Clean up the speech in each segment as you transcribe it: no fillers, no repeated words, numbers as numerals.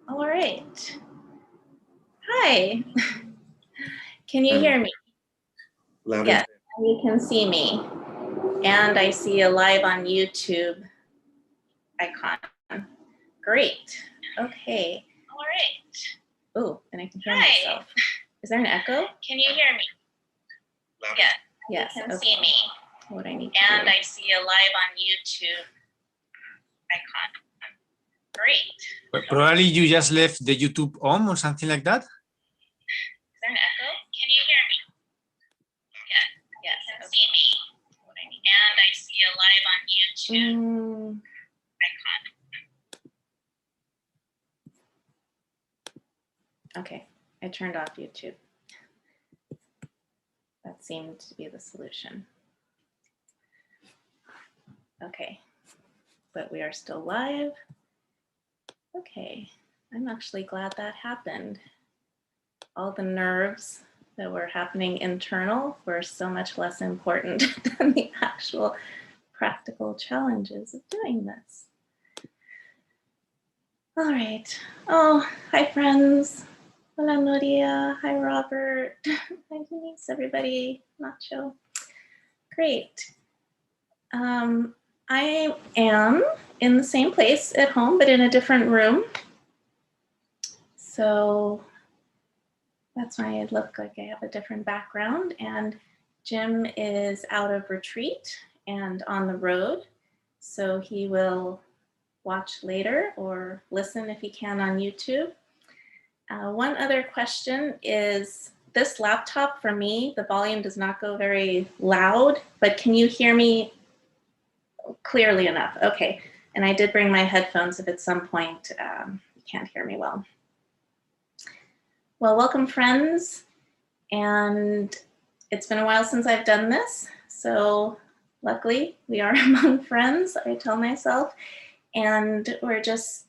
All right. Hi. Can you hear me? Loud Yes, you can see me. And I see a live on YouTube icon. Great. Okay. All right. Oh, and I can hear myself. Is there an echo? Can you hear me? Yes. Yes. You can see me. What I need to do. I see a live on YouTube icon. Great. Probably you just left the YouTube on or something like that. Is there an echo? Can you hear me? Yes. Yes. You can see me. What I need. And I see a live on YouTube icon. Okay, I turned off YouTube. That seemed to be the solution. Okay, but we are still live. Okay, I'm actually glad that happened. All the nerves that were happening internal were so much less important than the actual practical challenges of doing this. All right. Oh, hi friends. Hola Noria. Hi Robert. Hi Denise, everybody. Nacho. Great. I am in the same place at home, but in a different room. So that's why I look like I have a different background. And Jim is out of retreat and on the road. So he will watch later or listen if he can on YouTube. One other question is, this laptop for me, the volume does not go very loud, but can you hear me clearly enough? Okay, and I did bring my headphones if at some point you can't hear me well. Well, welcome friends, and it's been a while since I've done this, so luckily we are among friends, I tell myself, and we're just,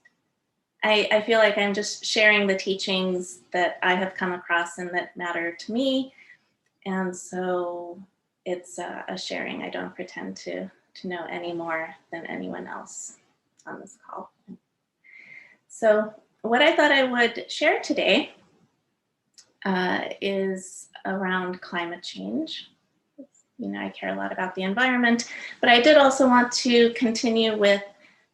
I feel like I'm just sharing the teachings that I have come across and that matter to me, and so it's a sharing. I don't pretend to know any more than anyone else on this call. So what I thought I would share today is around climate change. You know, I care a lot about the environment, but I did also want to continue with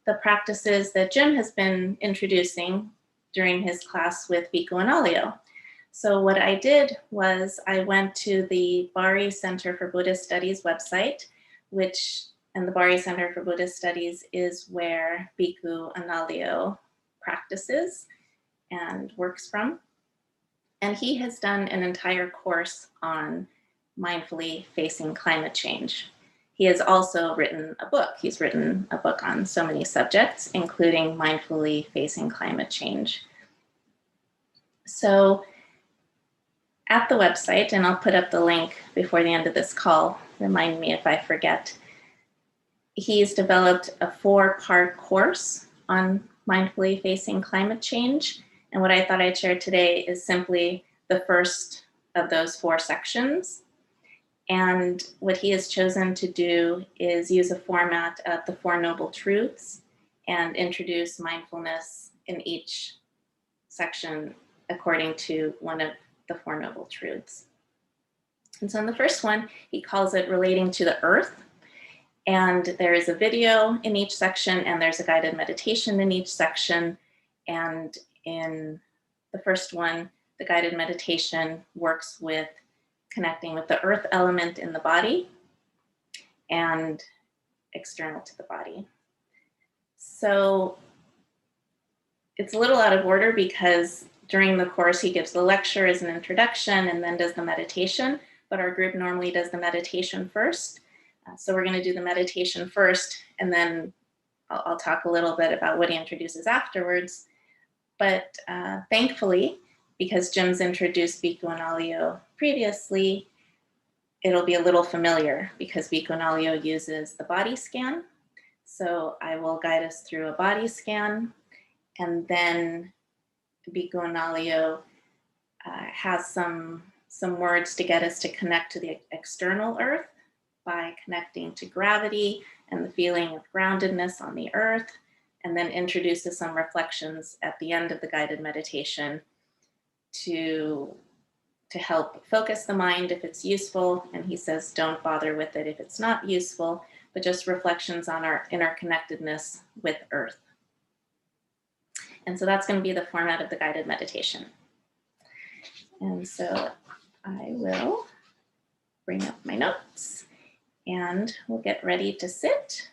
the practices that Jim has been introducing during his class with Bhikkhu Analayo. So what I did was I went to the Bari Center for Buddhist Studies website, and the Bari Center for Buddhist Studies is where Bhikkhu Analayo practices and works from. And he has done an entire course on mindfully facing climate change. He has also written a book. He's written a book on so many subjects, including mindfully facing climate change. So at the website, and I'll put up the link before the end of this call, remind me if I forget, he's developed a 4-part course on mindfully facing climate change. And what I thought I'd share today is simply the first of those 4 sections. And what he has chosen to do is use a format of the 4 Noble Truths and introduce mindfulness in each section according to one of the 4 Noble Truths. And so in the first one, he calls it relating to the earth. And there is a video in each section, and there's a guided meditation in each section. And in the first one, the guided meditation works with connecting with the earth element in the body and external to the body. So it's a little out of order because during the course, he gives the lecture as an introduction and then does the meditation, but our group normally does the meditation first. So we're going to do the meditation first, and then I'll talk a little bit about what he introduces afterwards. But thankfully, because Jim's introduced Bhikkhu Analayo previously, it'll be a little familiar because Bhikkhu Analayo uses the body scan. So I will guide us through a body scan, and then Bhikkhu Analayo has some words to get us to connect to the external earth by connecting to gravity and the feeling of groundedness on the earth, and then introduces some reflections at the end of the guided meditation to help focus the mind if it's useful. And he says, don't bother with it if it's not useful, but just reflections on our interconnectedness with Earth. And so that's going to be the format of the guided meditation. And so I will bring up my notes and we'll get ready to sit.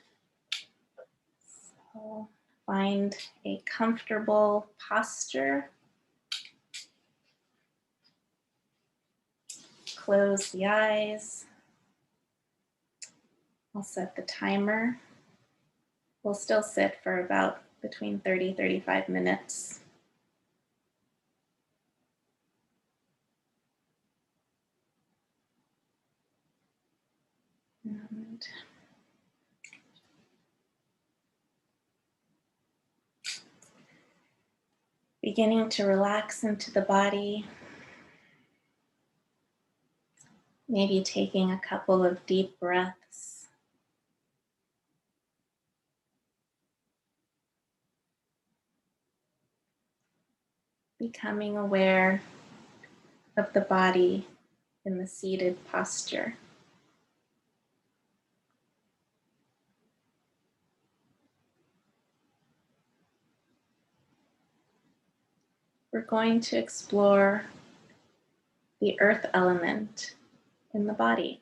So find a comfortable posture. Close the eyes. I'll set the timer. We'll still sit for about between 30-35 minutes. And beginning to relax into the body. Maybe taking a couple of deep breaths. Becoming aware of the body in the seated posture. We're going to explore the earth element in the body.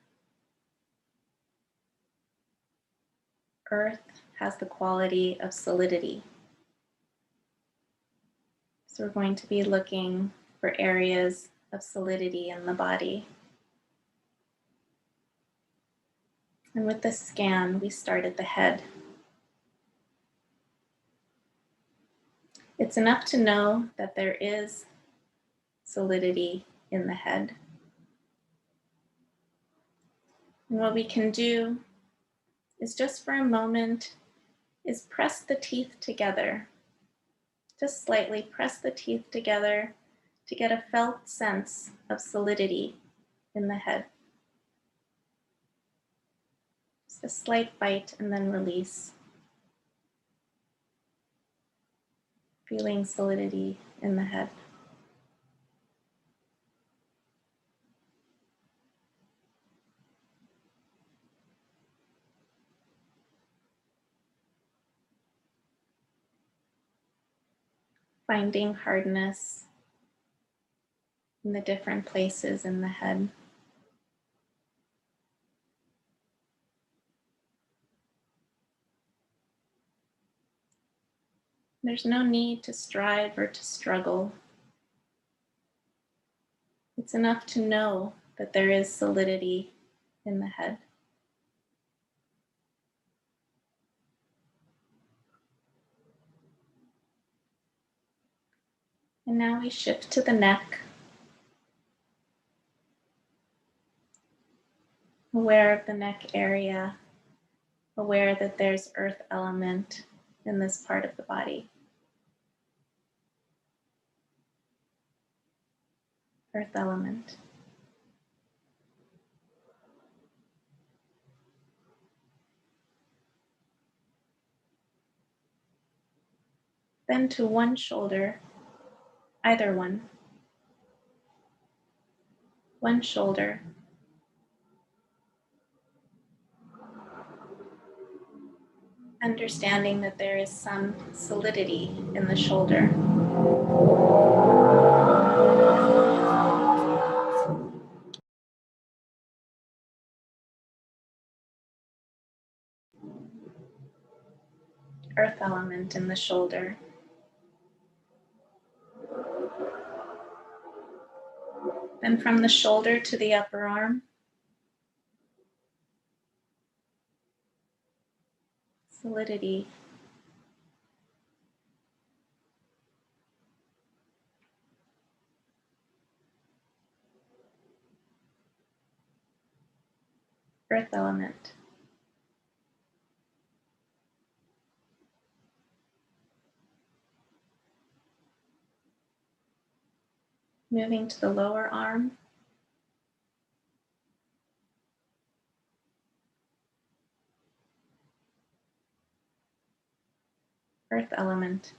Earth has the quality of solidity. So we're going to be looking for areas of solidity in the body. And with this scan, we start at the head. It's enough to know that there is solidity in the head. And what we can do is just for a moment is press the teeth together. Just slightly press the teeth together to get a felt sense of solidity in the head. Just a slight bite and then release. Feeling solidity in the head. Finding hardness in the different places in the head. There's no need to strive or to struggle. It's enough to know that there is solidity in the head. And now we shift to the neck, aware of the neck area, aware that there's earth element in this part of the body. Earth element. Then to one shoulder, either one. One shoulder. Understanding that there is some solidity in the shoulder. Earth element in the shoulder. Then from the shoulder to the upper arm. Solidity. Earth element. Moving to the lower arm. earth element.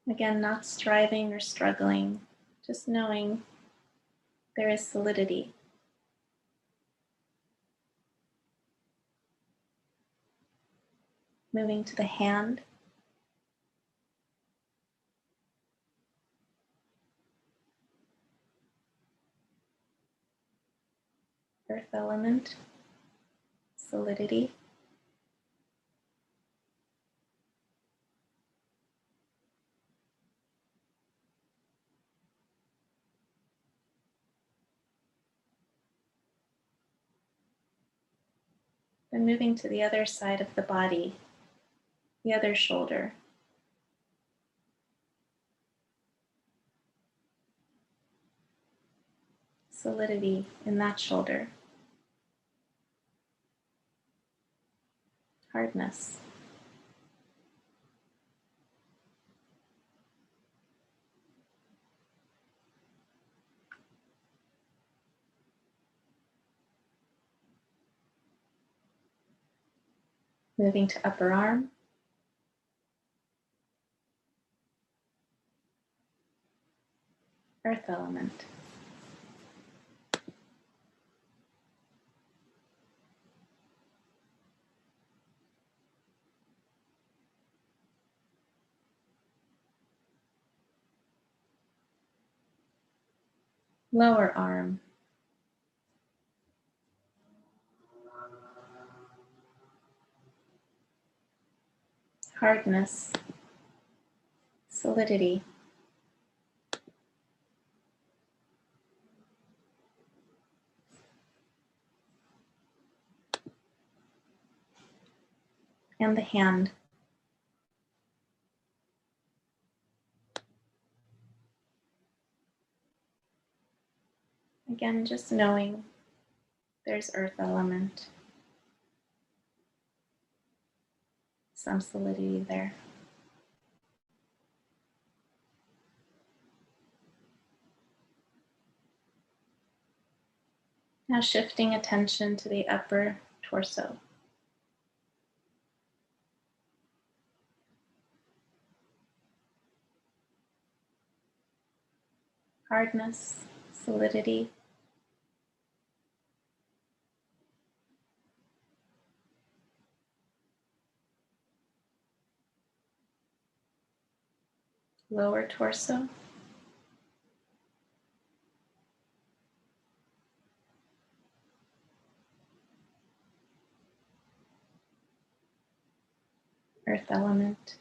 Again, not striving or struggling, just knowing there is solidity. Moving to the hand. Earth element, solidity. Then moving to the other side of the body, the other shoulder. Solidity in that shoulder. Hardness. Moving to upper arm. Earth element. Lower arm. Hardness. Solidity. And the hand. Again, just knowing there's earth element. Some solidity there. Now shifting attention to the upper torso. Hardness, solidity. Lower torso. Earth element.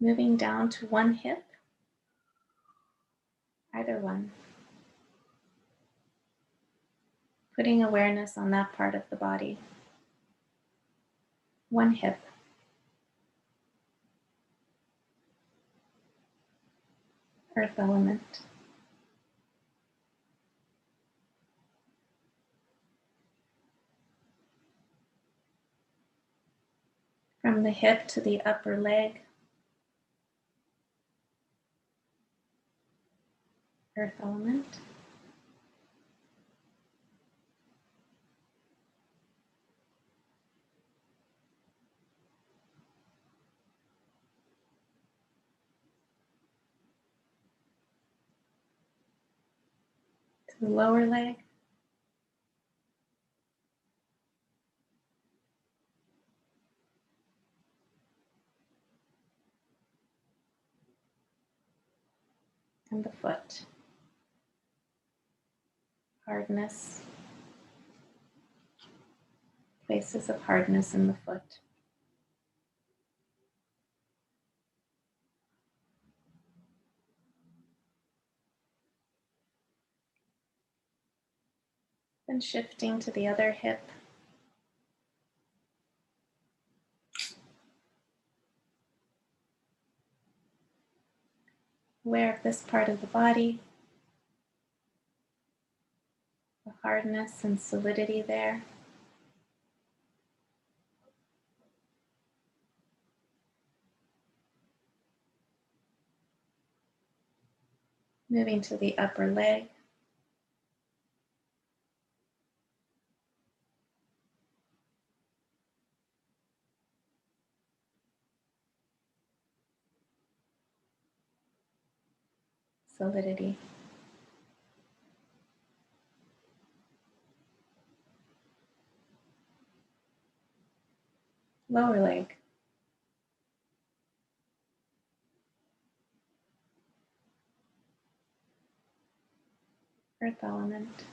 Moving down to one hip, either one. Putting awareness on that part of the body. One hip. Earth element. From the hip to the upper leg. Earth element. To the lower leg. And the foot. Hardness. Places of hardness in the foot. Then shifting to the other hip. Aware of this part of the body. The hardness and solidity there. Moving to the upper leg. Solidity. Lower leg. Earth element.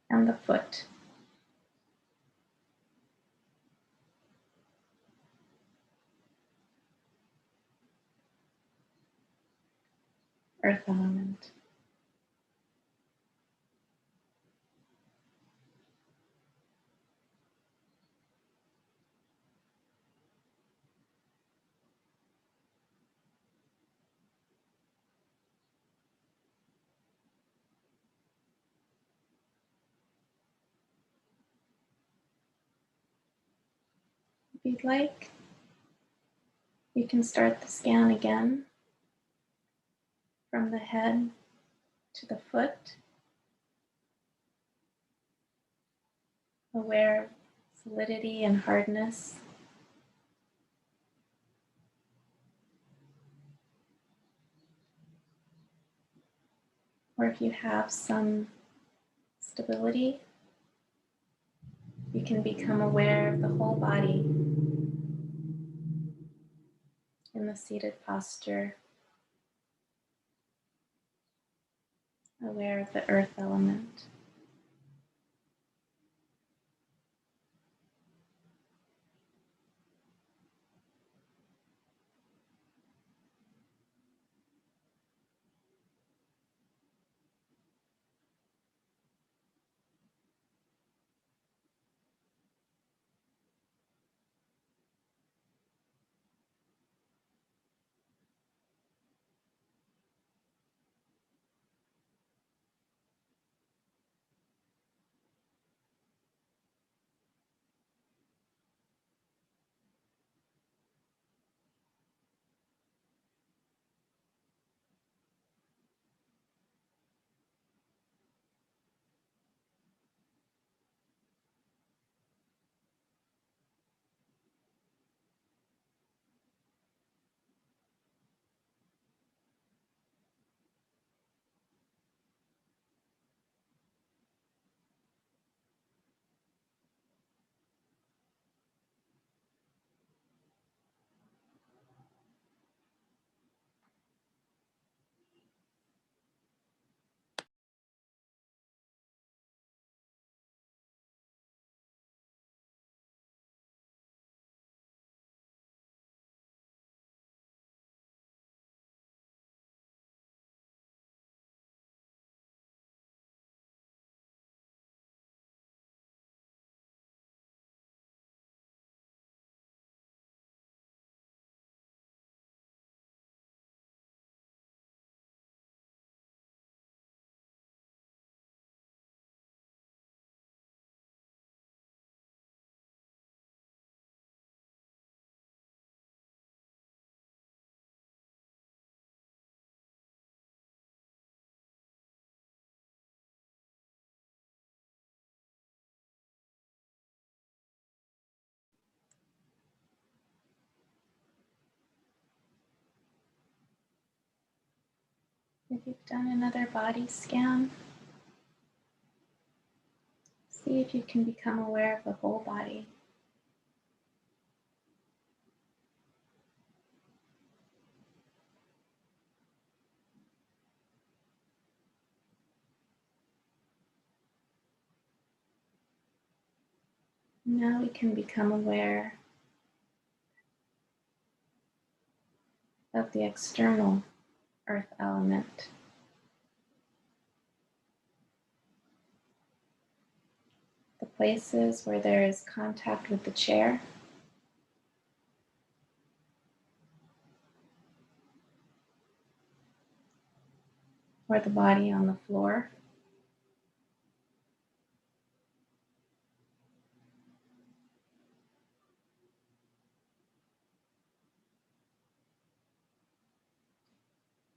And the foot. Earth element. If you'd like, you can start the scan again from the head to the foot, aware of solidity and hardness. Or if you have some stability, you can become aware of the whole body in the seated posture, aware of the earth element. If you've done another body scan, see if you can become aware of the whole body. Now we can become aware of the external earth element. The places where there is contact with the chair, or the body on the floor.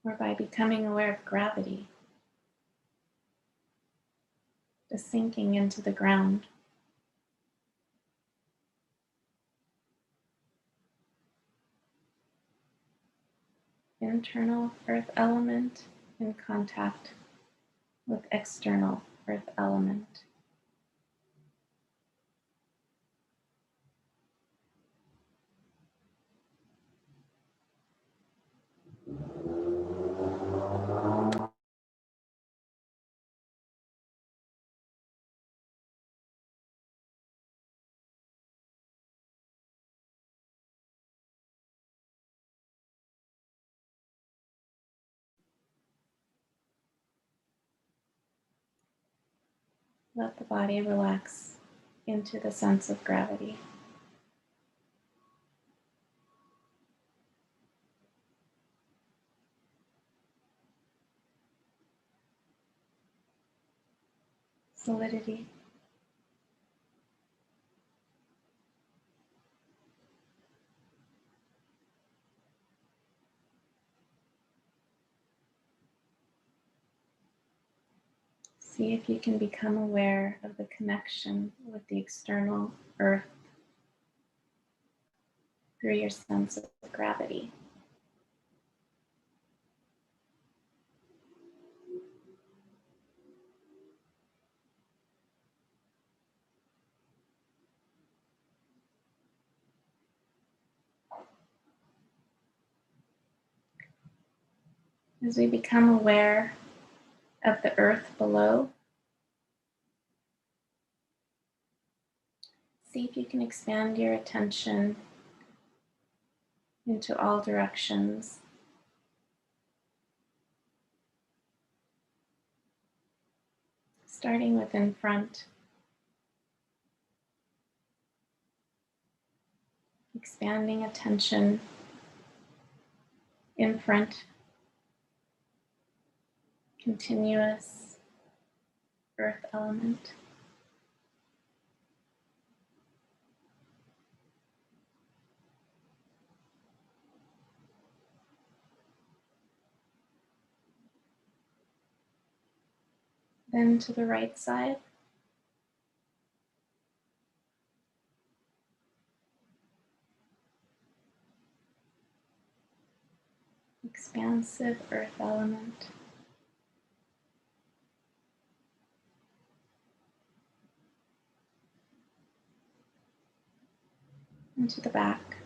or by becoming aware of gravity, the sinking into the ground. Internal earth element in contact with external earth element. Let the body relax into the sense of gravity. Solidity. See if you can become aware of the connection with the external earth through your sense of gravity. As we become aware of the earth below, see if you can expand your attention into all directions. Starting with in front, expanding attention in front, continuous earth element. Then to the right side, expansive earth element. And to the back.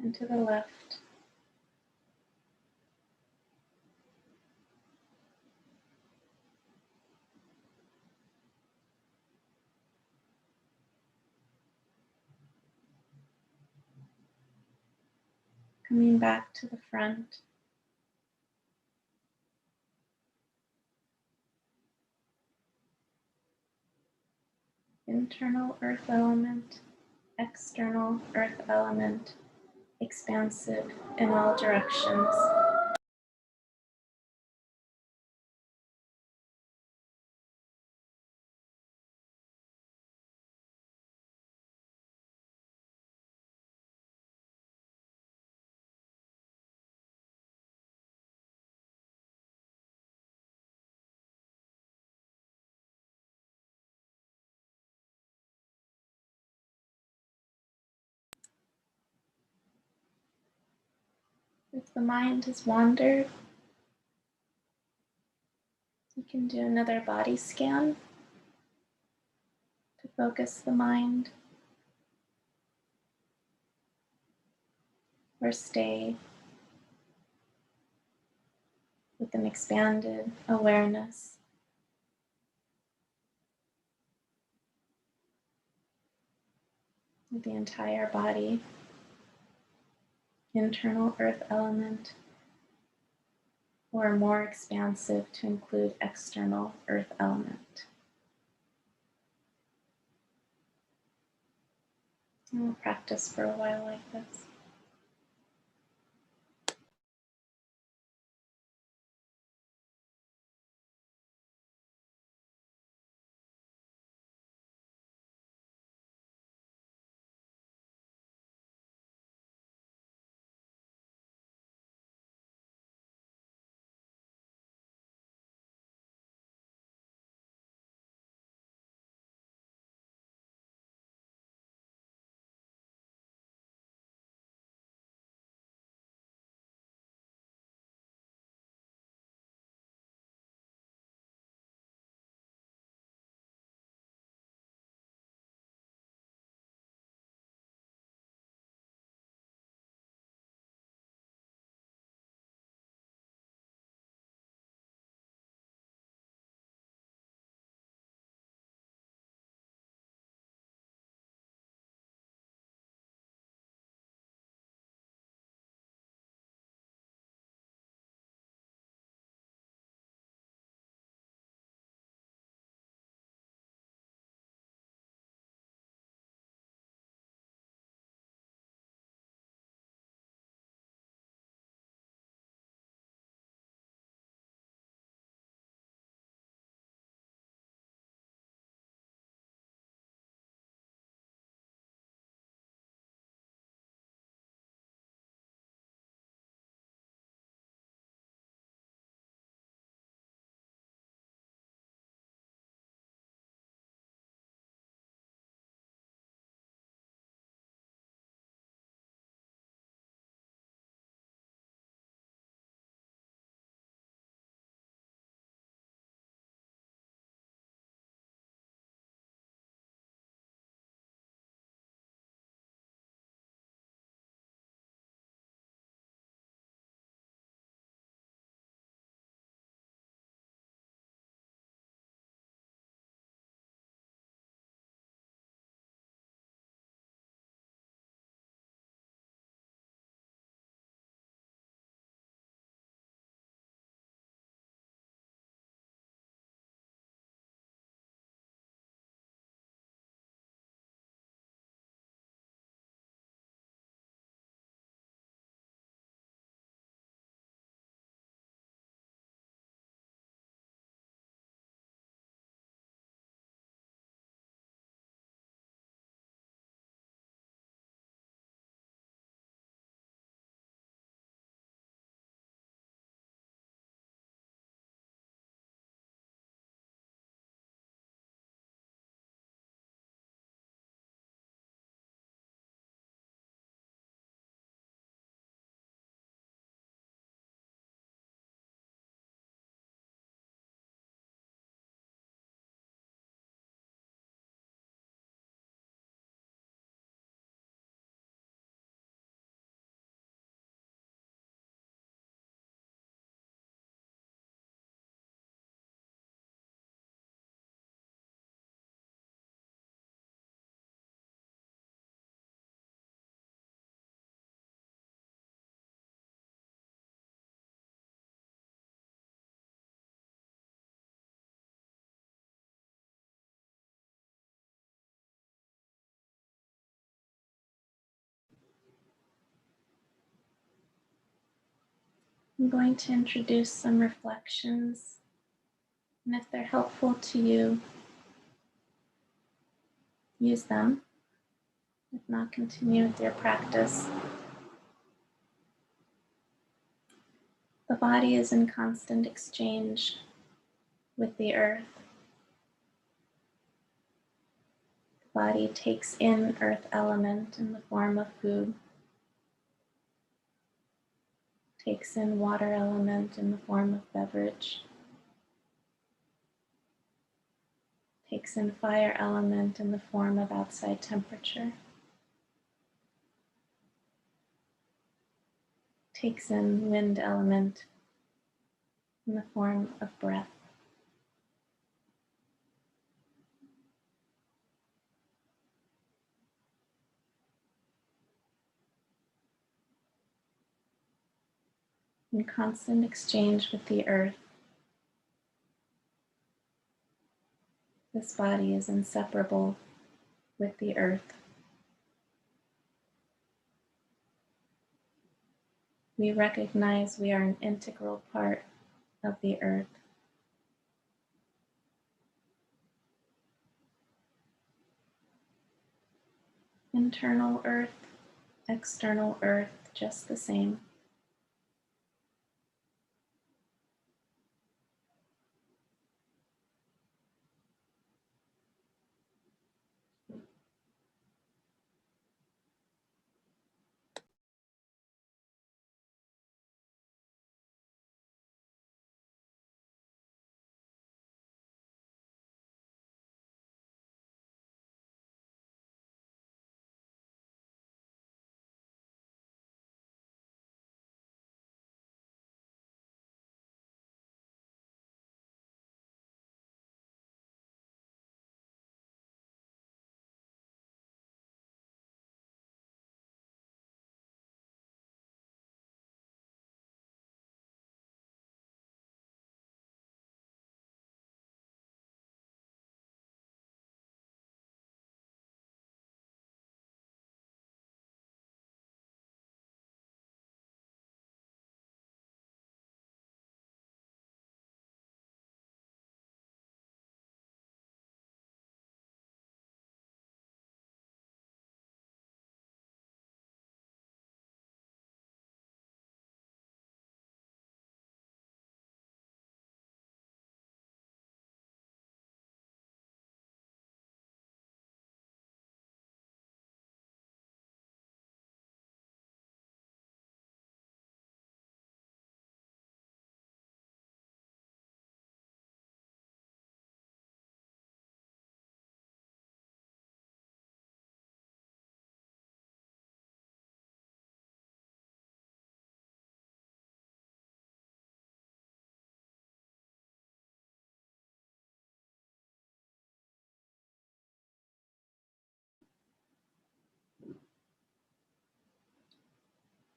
And to the left. Coming back to the front. Internal earth element, external earth element, expansive in all directions. If the mind has wandered, you can do another body scan to focus the mind, or stay with an expanded awareness. Of the entire body, internal earth element, or more expansive to include external earth element. And we'll practice for a while like this. I'm going to introduce some reflections, and if they're helpful to you, use them. If not, continue with your practice. The body is in constant exchange with the earth. The body takes in earth element in the form of food, takes in water element in the form of beverage, takes in fire element in the form of outside temperature, takes in wind element in the form of breath. In constant exchange with the earth, this body is inseparable with the earth. We recognize we are an integral part of the earth. Internal earth, external earth, just the same.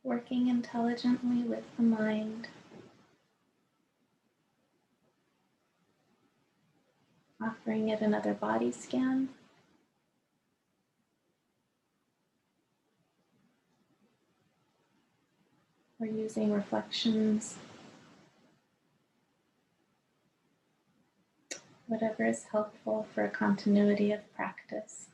Working intelligently with the mind, offering it another body scan, or using reflections, whatever is helpful for a continuity of practice.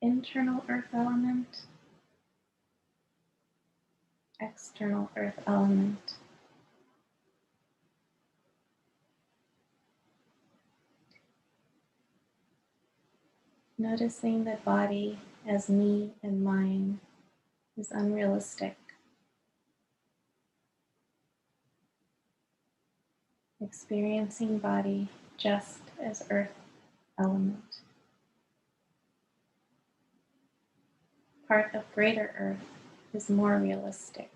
internal earth element, external earth element. Noticing that body as me and mine is unrealistic. Experiencing body just as earth element. Part of greater earth is more realistic.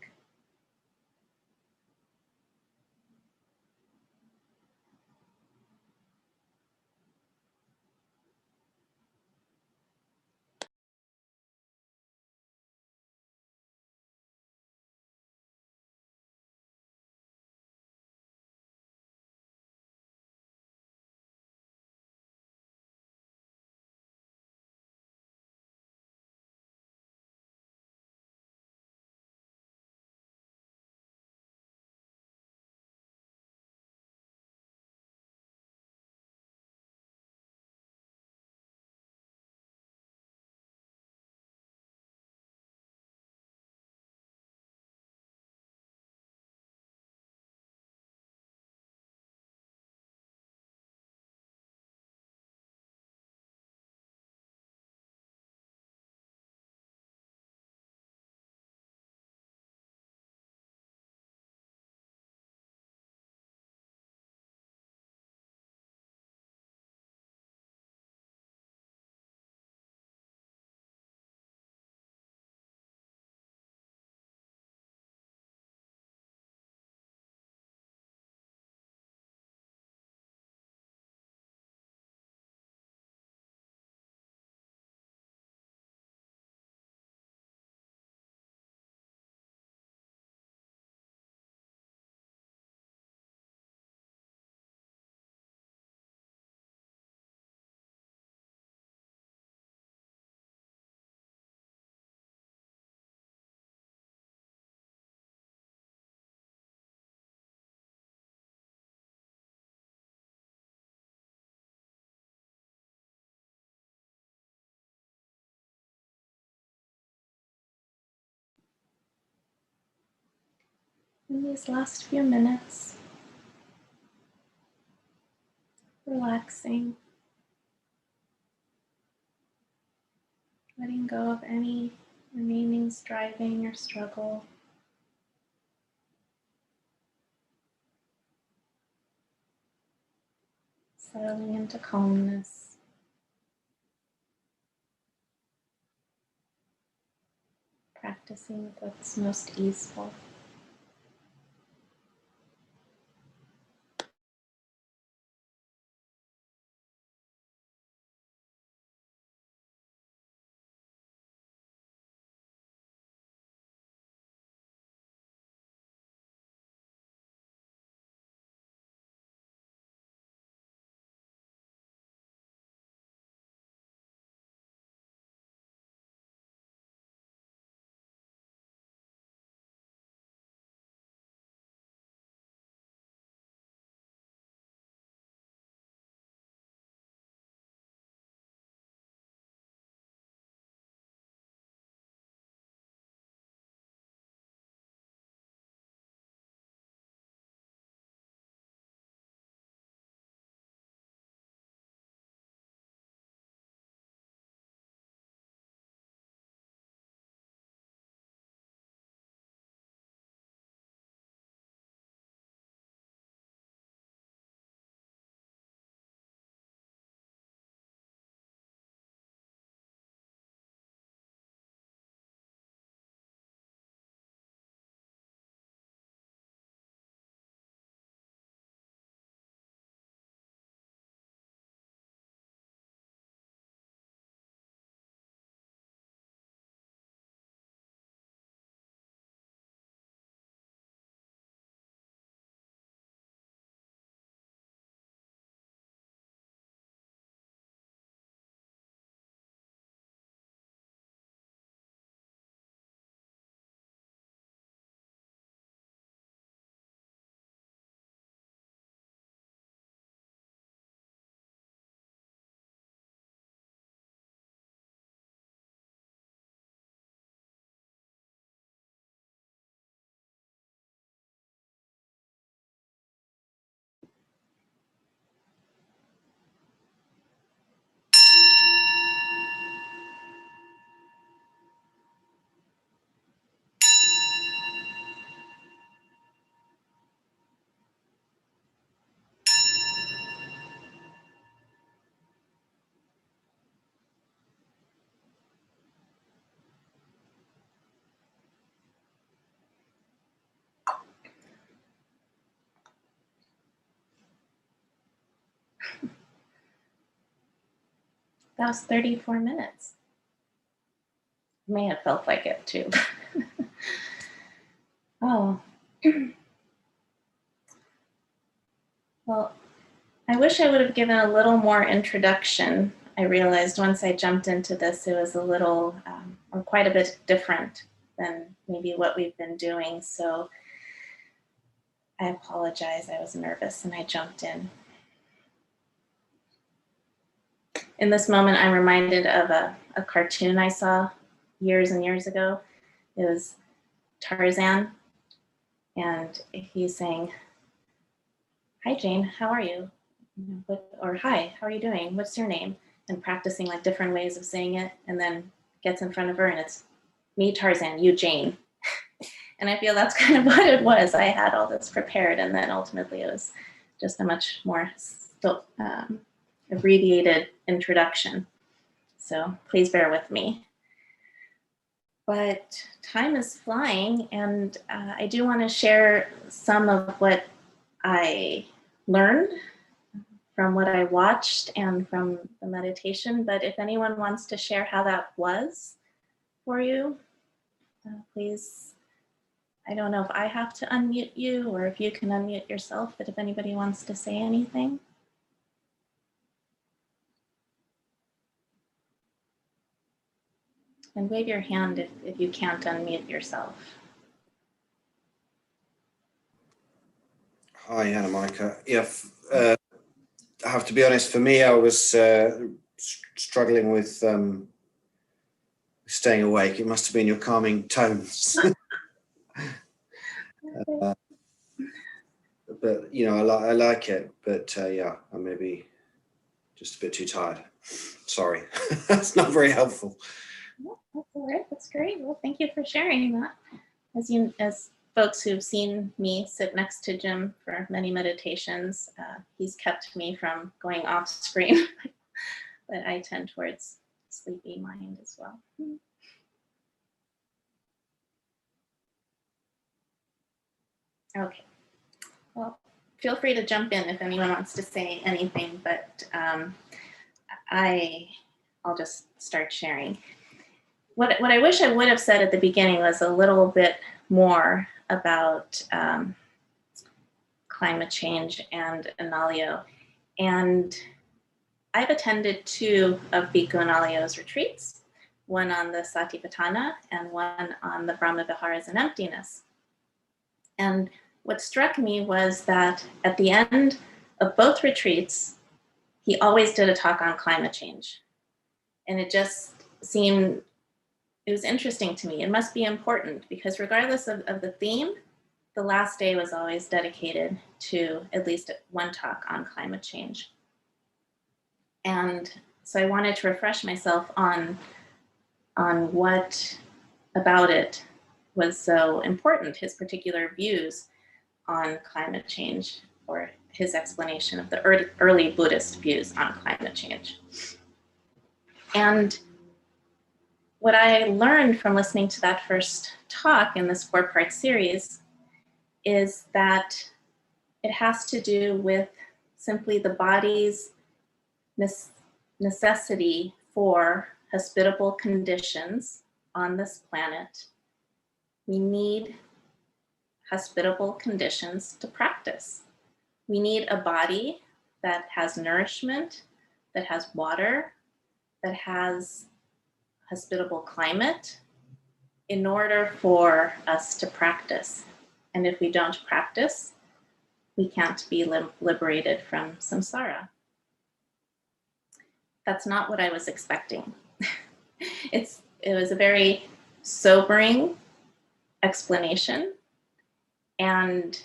In these last few minutes, relaxing, letting go of any remaining striving or struggle. Settling into calmness. Practicing with what's most easeful. That was 34 minutes. It may have felt like it too. Oh. Well, I wish I would have given a little more introduction. I realized once I jumped into this, it was a little, or quite a bit different than maybe what we've been doing. So I apologize. I was nervous and I jumped in. In this moment, I'm reminded of a cartoon I saw years and years ago. It was Tarzan, and he's saying, "Hi, Jane, how are you?" Or "Hi, how are you doing? What's your name?" And practicing like different ways of saying it, and then gets in front of her and it's, "Me, Tarzan, you, Jane." And I feel that's kind of what it was. I had all this prepared, and then ultimately it was just a much more abbreviated introduction. So please bear with me. But time is flying, and I do want to share some of what I learned from what I watched and from the meditation. But if anyone wants to share how that was for you, please. I don't know if I have to unmute you or if you can unmute yourself, but if anybody wants to say anything. And wave your hand if you can't unmute yourself. Hi, Hannah, Monica. Yeah, I have to be honest, for me, I was struggling with staying awake. It must have been your calming tones. But, you know, I like it. But, yeah, I may be just a bit too tired. Sorry. That's not very helpful. No, that's all right. That's great. Well, thank you for sharing that. As folks who've seen me sit next to Jim for many meditations, he's kept me from going off screen, but I tend towards sleepy mind as well. Okay. Well, feel free to jump in if anyone wants to say anything, but I'll just start sharing. What I wish I would have said at the beginning was a little bit more about climate change and Analayo. And I've attended 2 of Bhikkhu Analayo's retreats, one on the Satipatthana and one on the Brahma Viharas and emptiness. And what struck me was that at the end of both retreats, he always did a talk on climate change. And it just seemed, it was interesting to me. It must be important because regardless of the theme, the last day was always dedicated to at least one talk on climate change. And so I wanted to refresh myself on what about it was so important, his particular views on climate change, or his explanation of the early Buddhist views on climate change. And what I learned from listening to that first talk in this 4-part series is that it has to do with simply the body's necessity for hospitable conditions on this planet. We need hospitable conditions to practice. We need a body that has nourishment, that has water, that has hospitable climate in order for us to practice. And if we don't practice, we can't be liberated from samsara. That's not what I was expecting. It was a very sobering explanation, and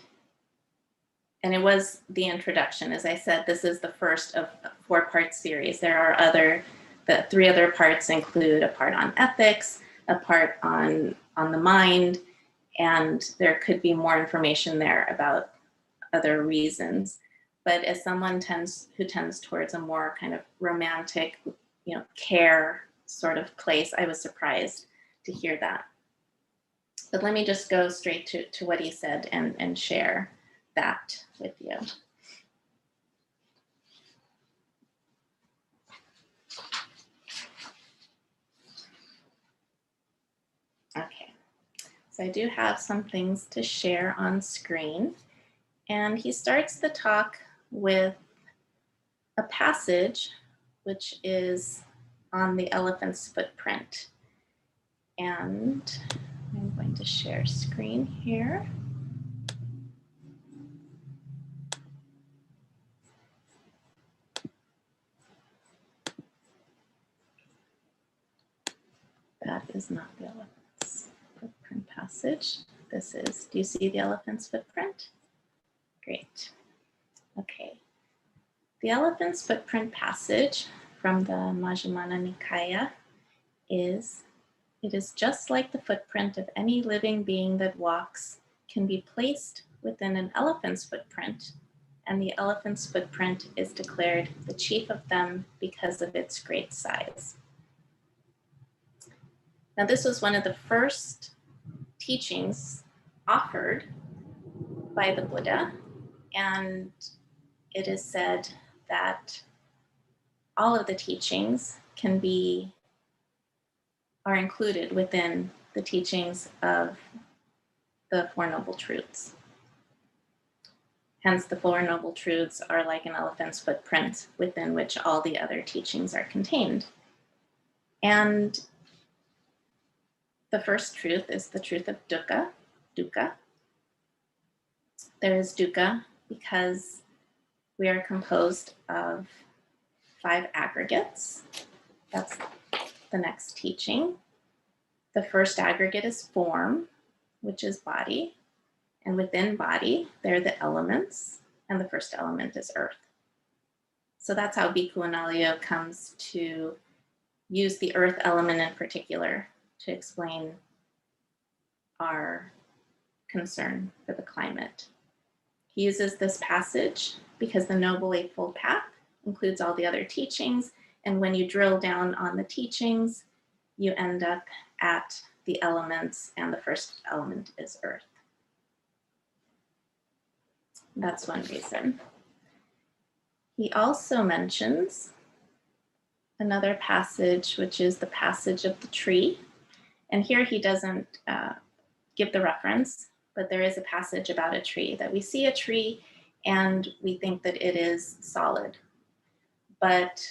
it was the introduction. As I said, this is the first of a 4-part series. There are the 3 other parts include a part on ethics, a part on the mind, and there could be more information there about other reasons. But as someone who tends towards a more kind of romantic, care sort of place, I was surprised to hear that. But let me just go straight to what he said and share that with you. So I do have some things to share on screen. And he starts the talk with a passage which is on the elephant's footprint. And I'm going to share screen here. That is not the elephant's footprint passage. This is, do you see the elephant's footprint? Great. Okay. The elephant's footprint passage from the Majjhima Nikaya is, it is just like the footprint of any living being that walks can be placed within an elephant's footprint, and the elephant's footprint is declared the chief of them because of its great size. Now, this was one of the first teachings offered by the Buddha, and it is said that all of the teachings are included within the teachings of the Four Noble Truths. Hence, the Four Noble Truths are like an elephant's footprint within which all the other teachings are contained. And the first truth is the truth of dukkha, dukkha. There is dukkha because we are composed of 5 aggregates. That's the next teaching. The first aggregate is form, which is body. And within body, there are the elements, and the first element is earth. So that's how Bhikkhu Analayo comes to use the earth element in particular to explain our concern for the climate. He uses this passage because the Noble Eightfold Path includes all the other teachings, and when you drill down on the teachings, you end up at the elements, and the first element is earth. That's one reason. He also mentions another passage, which is the passage of the tree. And here he doesn't give the reference, but there is a passage about a tree, that we see a tree and we think that it is solid. But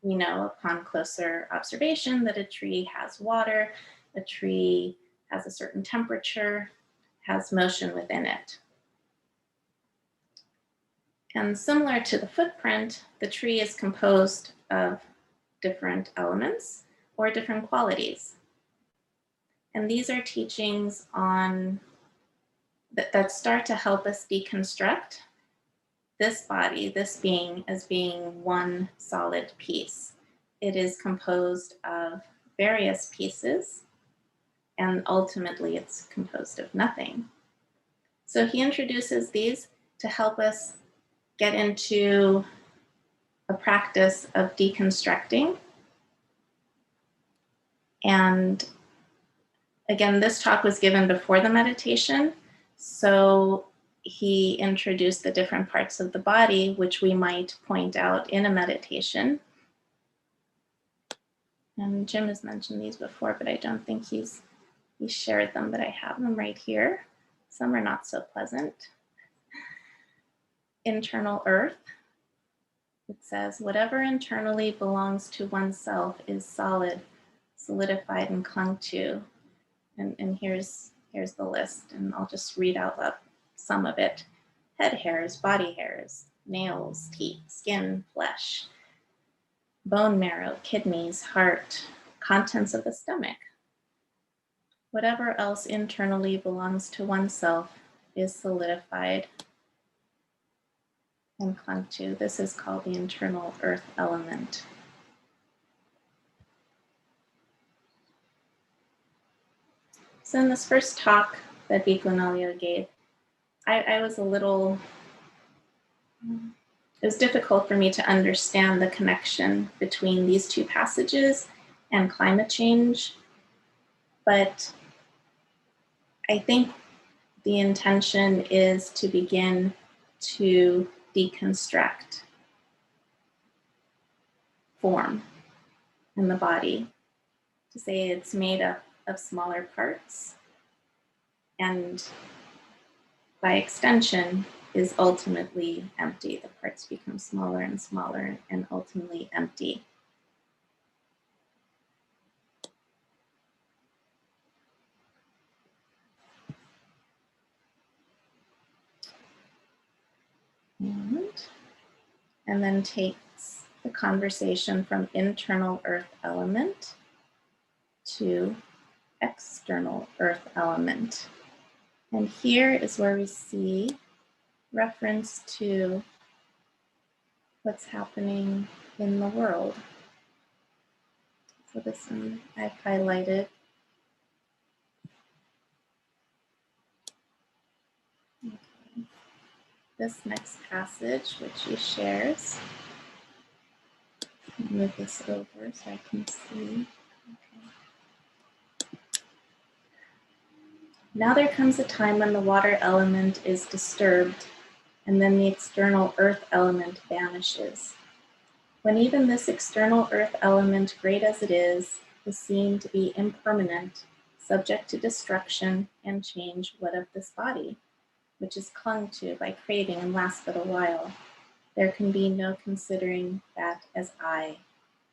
we know upon closer observation that a tree has water, a tree has a certain temperature, has motion within it. And similar to the footprint, the tree is composed of different elements or different qualities. And these are teachings on that start to help us deconstruct this body, this being, as being one solid piece. It is composed of various pieces, and ultimately it's composed of nothing. So he introduces these to help us get into a practice of deconstructing. And again, this talk was given before the meditation, so he introduced the different parts of the body, which we might point out in a meditation. And Jim has mentioned these before, but I don't think he's shared them, but I have them right here. Some are not so pleasant. Internal earth. It says, whatever internally belongs to oneself is solid, solidified, and clung to. And here's the list, and I'll just read out loud some of it. Head hairs, body hairs, nails, teeth, skin, flesh, bone marrow, kidneys, heart, contents of the stomach. Whatever else internally belongs to oneself is solidified and clung to. This is called the internal earth element. So in this first talk that Bhikkhu Analayo gave, I was a little, it was difficult for me to understand the connection between these two passages and climate change. But I think the intention is to begin to deconstruct form in the body, to say it's made up of smaller parts, and by extension is ultimately empty. The parts become smaller and smaller and ultimately empty. And then takes the conversation from internal earth element to external earth element. And here is where we see reference to what's happening in the world. So this one I've highlighted. Okay. This next passage, which he shares. I'll move this over so I can see. Okay. Now there comes a time when the water element is disturbed, and then the external earth element vanishes. When even this external earth element, great as it is seen to be impermanent, subject to destruction and change, what of this body, which is clung to by craving and lasts but a while? There can be no considering that as I,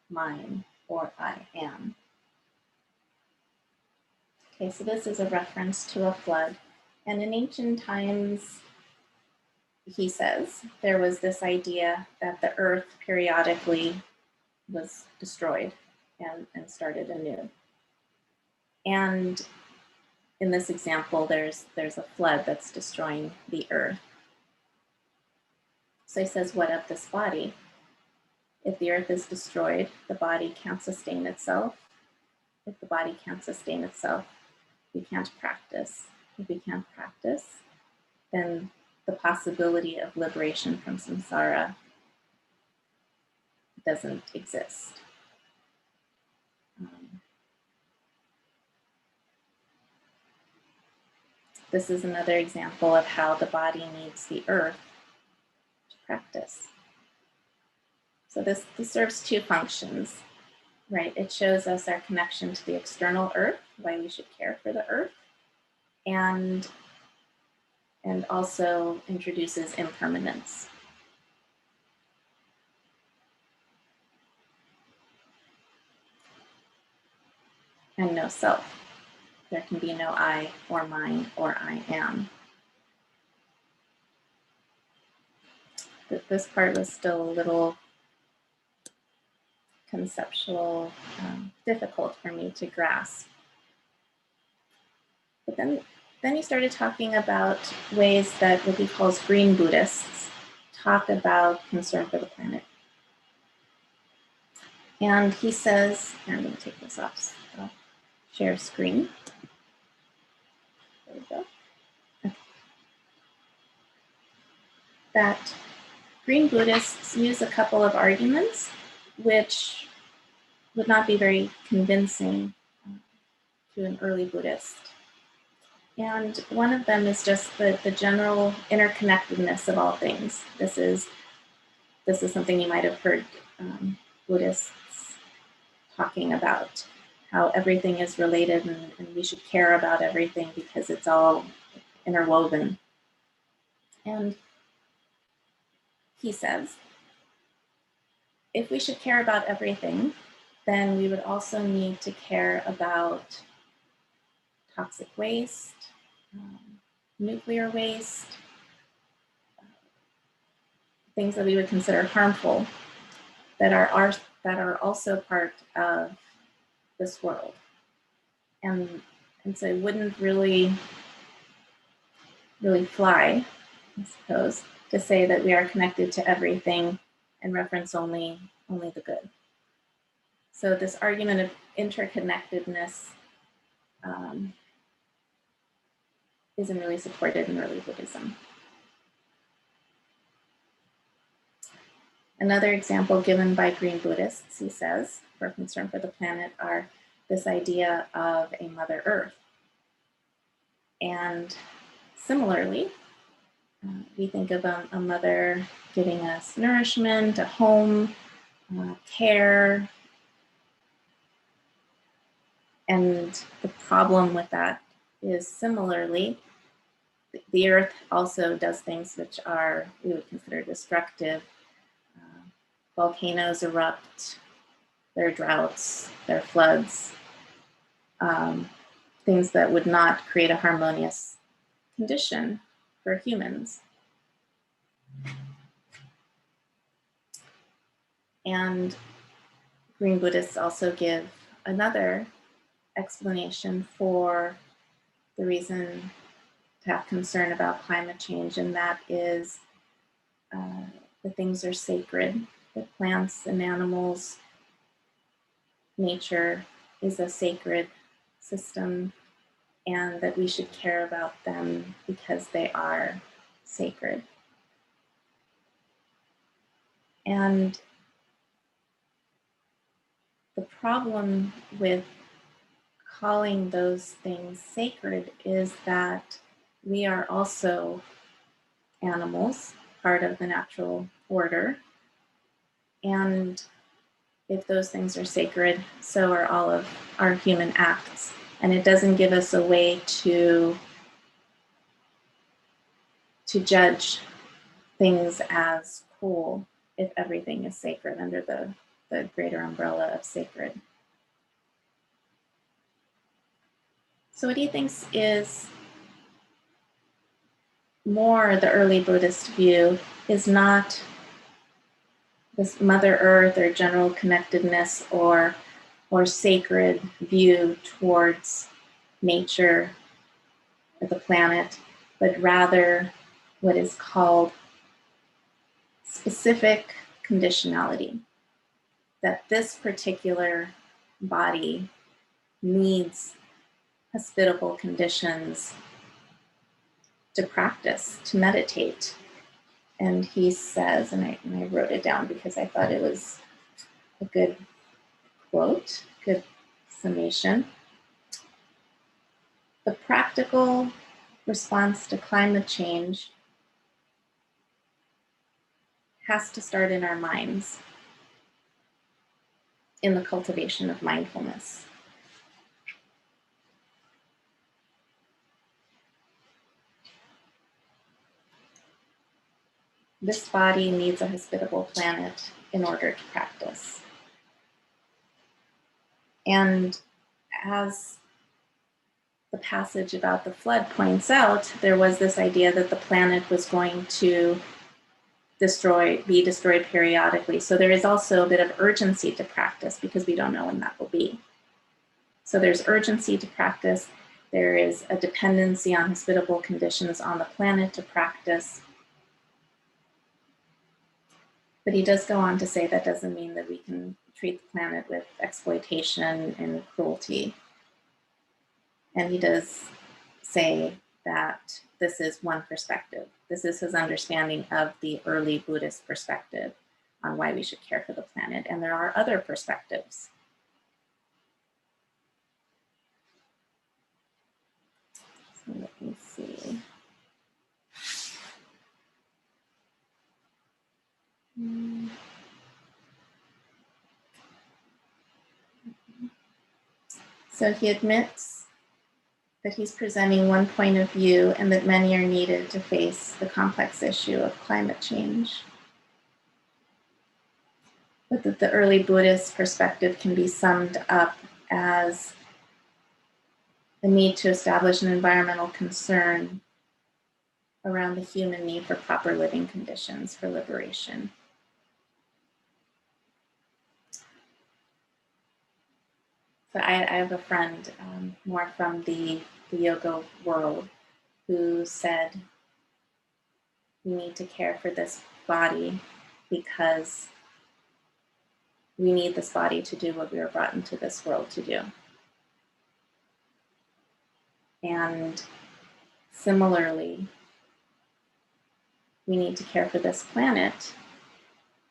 mine, or I am. Okay, so this is a reference to a flood. And in ancient times, he says, there was this idea that the earth periodically was destroyed and started anew. And in this example, there's a flood that's destroying the earth. So he says, what of this body? If the earth is destroyed, the body can't sustain itself. If the body can't sustain itself, we can't practice. If we can't practice, then the possibility of liberation from samsara doesn't exist. This is another example of how the body needs the earth to practice. So this serves two functions, right? It shows us our connection to the external earth, why we should care for the earth, and also introduces impermanence. And no self. There can be no I or mine or I am. This part was still a little conceptual, difficult for me to grasp. But then he started talking about ways that what he calls green Buddhists talk about concern for the planet. And he says, and I'm going to take this off, so I'll share screen. There we go. Okay. That green Buddhists use a couple of arguments which would not be very convincing to an early Buddhist. And one of them is just the general interconnectedness of all things. This is something you might have heard Buddhists talking about, how everything is related and we should care about everything because it's all interwoven. And he says, if we should care about everything, then we would also need to care about toxic waste, nuclear waste, things that we would consider harmful that are also part of this world. And so it wouldn't really fly, I suppose, to say that we are connected to everything and reference only the good. So this argument of interconnectedness isn't really supported in early Buddhism. Another example given by green Buddhists, he says, for concern for the planet, are this idea of a Mother Earth. And similarly, we think of a mother giving us nourishment, a home, care. And the problem with that is similarly, the earth also does things which are, we would consider destructive. Volcanoes erupt, there are droughts, there are floods, things that would not create a harmonious condition for humans. And Green Buddhists also give another explanation for the reason to have concern about climate change, and that is that things are sacred, that plants and animals, nature is a sacred system, and that we should care about them because they are sacred. And the problem with calling those things sacred is that we are also animals, part of the natural order. And if those things are sacred, so are all of our human acts. And it doesn't give us a way to judge things as cruel if everything is sacred under the greater umbrella of sacred. So what he thinks is more the early Buddhist view is not this Mother Earth or general connectedness or sacred view towards nature or the planet, but rather what is called specific conditionality, that this particular body needs hospitable conditions to practice, to meditate. And he says, and I wrote it down because I thought it was a good quote, good summation. The practical response to climate change has to start in our minds, in the cultivation of mindfulness. This body needs a hospitable planet in order to practice. And as the passage about the flood points out, there was this idea that the planet was going to be destroyed periodically. So there is also a bit of urgency to practice because we don't know when that will be. So there's urgency to practice. There is a dependency on hospitable conditions on the planet to practice. But he does go on to say that doesn't mean that we can treat the planet with exploitation and cruelty. And he does say that this is one perspective. This is his understanding of the early Buddhist perspective on why we should care for the planet. And there are other perspectives. So let me see. So he admits that he's presenting one point of view and that many are needed to face the complex issue of climate change. But that the early Buddhist perspective can be summed up as the need to establish an environmental concern around the human need for proper living conditions for liberation. So I have a friend, more from the yoga world, who said, we need to care for this body because we need this body to do what we were brought into this world to do. And similarly, we need to care for this planet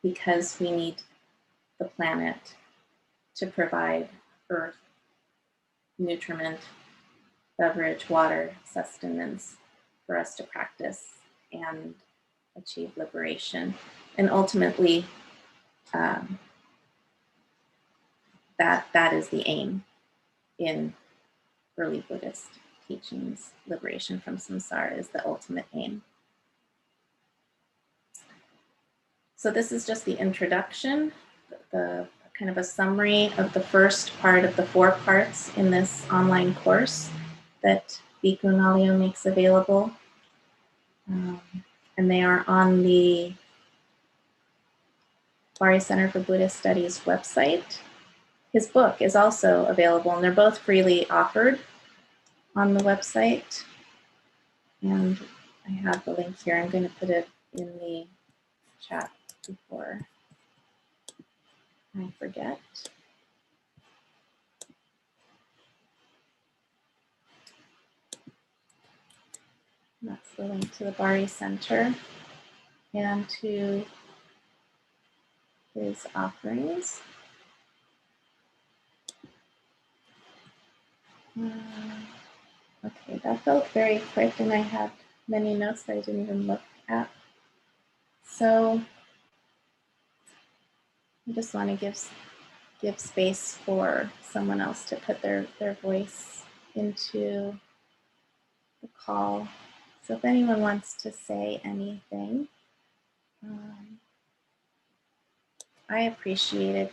because we need the planet to provide earth, nutriment, beverage, water, sustenance for us to practice and achieve liberation. And ultimately, that is the aim in early Buddhist teachings, liberation from samsara is the ultimate aim. So this is just the introduction, the kind of a summary of the first part of the 4 parts in this online course that Bhikkhu Nalio makes available. And they are on the Bari Center for Buddhist Studies website. His book is also available, and they're both freely offered on the website. And I have the link here. I'm going to put it in the chat before I forget. That's the link to the Bari Center and to his offerings. Okay, that felt very quick, and I had many notes that I didn't even look at. So I just want to give space for someone else to put their voice into the call. So if anyone wants to say anything, I appreciated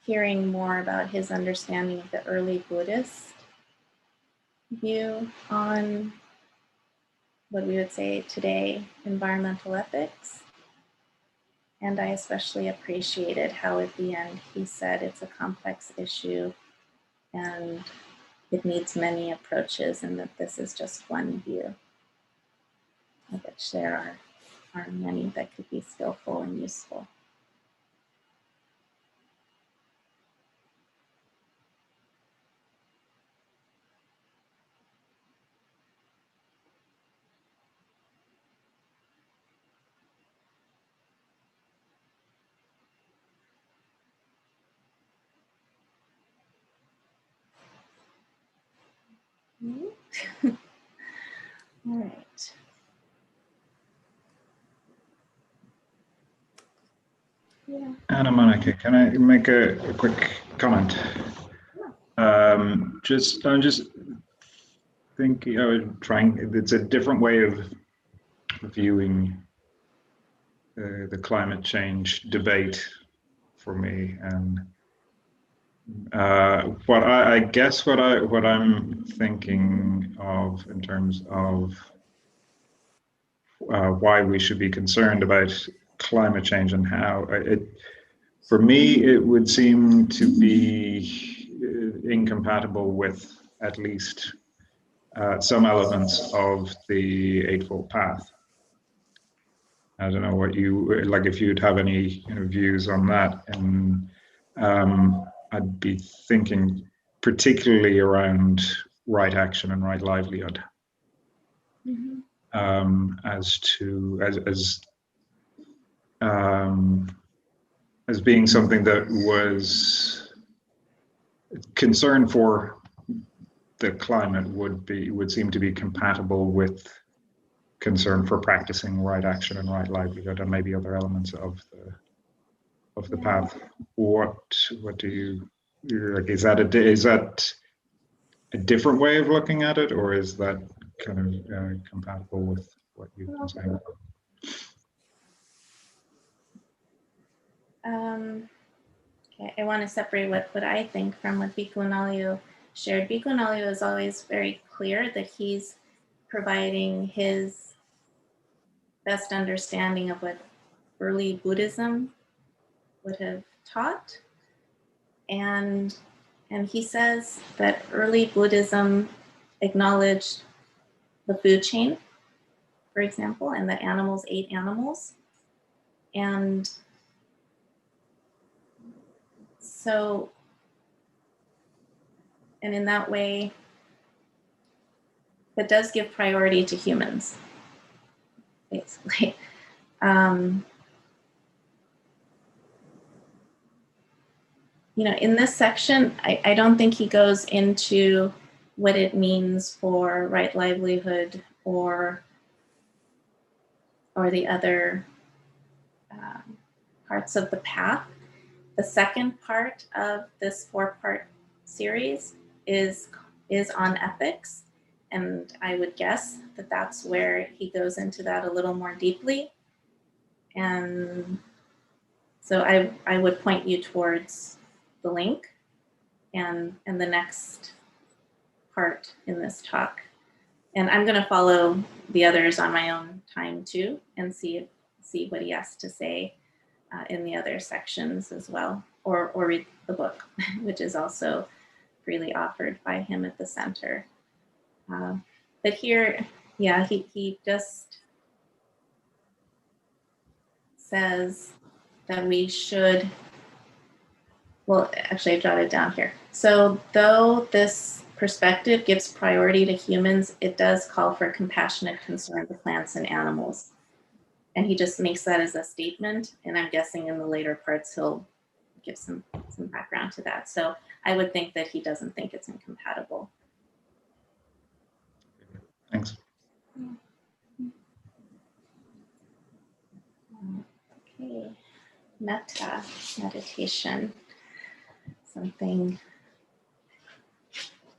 hearing more about his understanding of the early Buddhist view on what we would say today, environmental ethics. And I especially appreciated how at the end he said it's a complex issue and it needs many approaches, and that this is just one view, of which there are many that could be skillful and useful. All right. Yeah. Anna Monica, can I make a quick comment? I'm just thinking, it's a different way of viewing the climate change debate for me. And what I'm thinking of in terms of why we should be concerned about climate change and how for me, it would seem to be incompatible with at least some elements of the Eightfold Path. I don't know what you, like if you'd have any views on that. And I'd be thinking particularly around right action and right livelihood. Mm-hmm. As being something that was concern for the climate would seem to be compatible with concern for practicing right action and right livelihood, and maybe other elements of the path. What do you like? Is that a different way of looking at it, or is that kind of compatible with what you've been saying? Okay, I want to separate what I think from what Bhikkhu Nalio shared. Bhikkhu Nalio is always very clear that he's providing his best understanding of what early Buddhism would have taught. And he says that early Buddhism acknowledged the food chain, for example, and that animals ate animals. And so, and in that way, that does give priority to humans, basically. In this section, I don't think he goes into what it means for right livelihood or the other parts of the path. The second part of this 4-part series is is on ethics. And I would guess that that's where he goes into that a little more deeply. And so I would point you towards the link and the next part in this talk. And I'm going to follow the others on my own time too, and see what he has to say in the other sections as well, or read the book, which is also freely offered by him at the center. But here, yeah, he just says that we should, well, actually I jotted down here. So though this perspective gives priority to humans, it does call for compassionate concern to plants and animals. And he just makes that as a statement. And I'm guessing in the later parts, he'll give some background to that. So I would think that he doesn't think it's incompatible. Thanks. Okay, metta meditation, something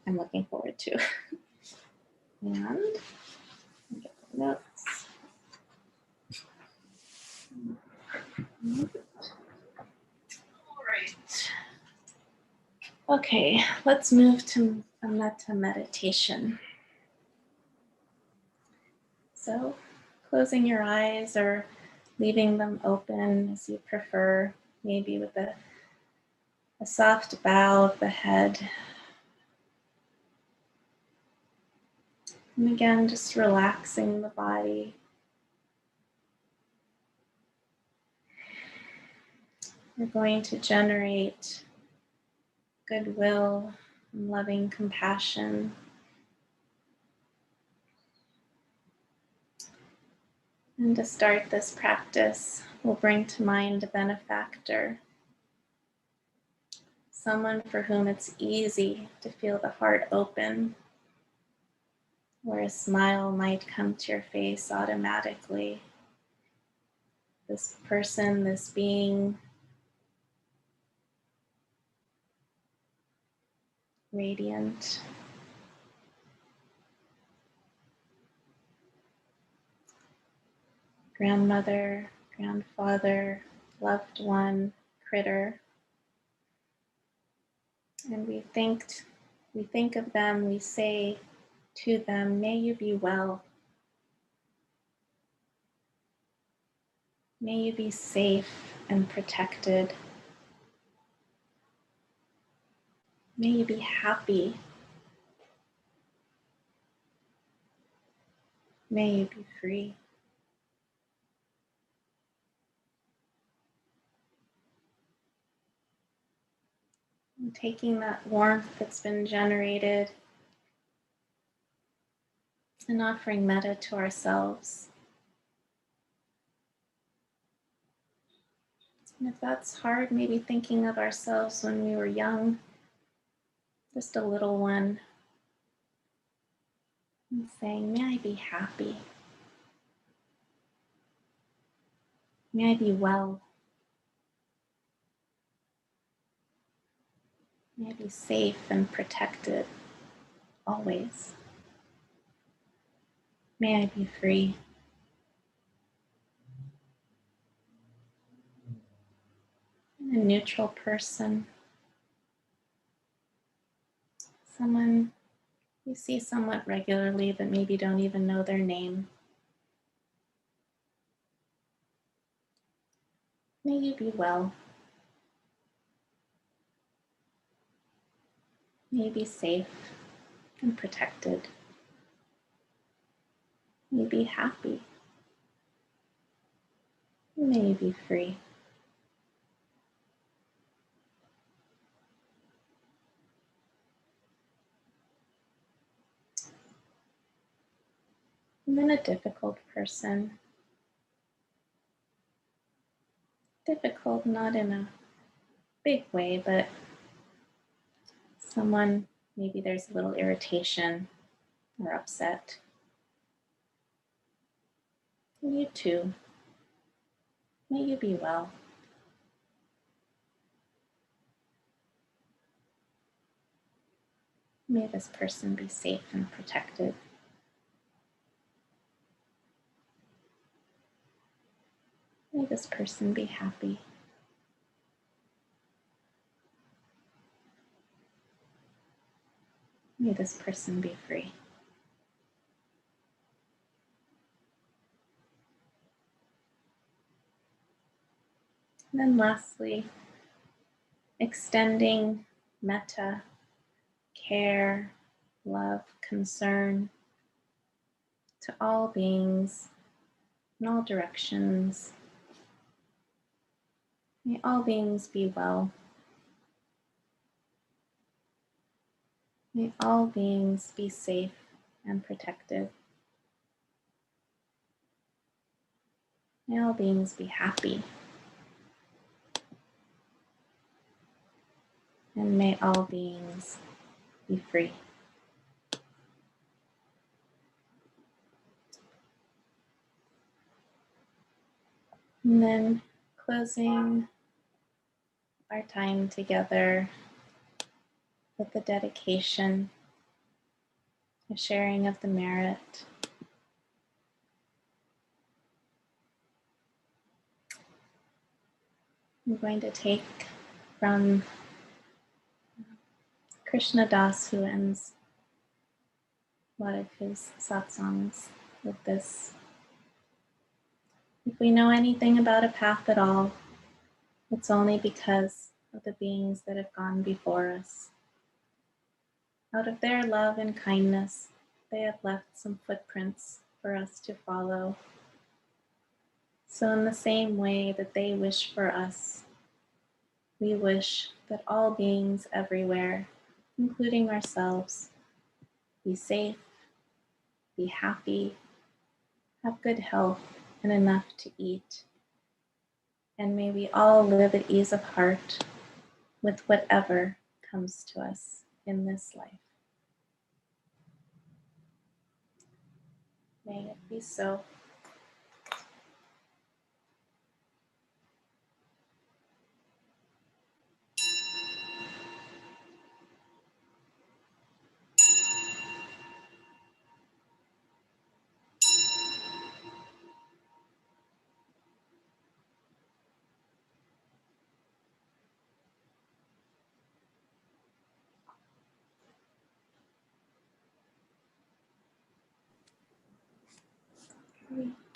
I'm looking forward to. And get the notes. All right. Okay, let's move to a metta meditation. So closing your eyes or leaving them open as you prefer, maybe with a soft bow of the head. And again, just relaxing the body. We're going to generate goodwill and loving compassion. And to start this practice, we'll bring to mind a benefactor, someone for whom it's easy to feel the heart open, where a smile might come to your face automatically. This person, this being, radiant. Grandmother, grandfather, loved one, critter. And we think of them, we say to them, may you be well. May you be safe and protected. May you be happy. May you be free. And taking that warmth that's been generated and offering metta to ourselves. And if that's hard, maybe thinking of ourselves when we were young, just a little one, and saying, may I be happy. May I be well. May I be safe and protected always. May I be free. A neutral person. Someone you see somewhat regularly but maybe don't even know their name. May you be well. May you be safe and protected. May you be happy. May you be free. And then a difficult person. Difficult not in a big way, but someone, maybe there's a little irritation or upset. And you too. May you be well. May May this person be safe and protected. May this person be happy. May this person be free. And then lastly, extending metta, care, love, concern to all beings in all directions. May all beings be well. May all beings be safe and protected. May all beings be happy. And may all beings be free. And then closing our time together with the dedication, the sharing of the merit. I'm going to take from Krishna Das, who ends a lot of his satsangs with this. If we know anything about a path at all, it's only because of the beings that have gone before us. Out of their love and kindness, they have left some footprints for us to follow. So in the same way that they wish for us, we wish that all beings everywhere, including ourselves, be safe, be happy, have good health and enough to eat. And may we all live at ease of heart with whatever comes to us in this life. May it be so.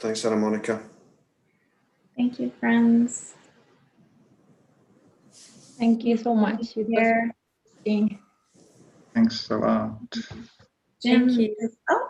Thanks, Anna Monica. Thank you, friends. Thank you so much. It was Here, interesting. Thanks a lot. Jim. Thank you. Oh,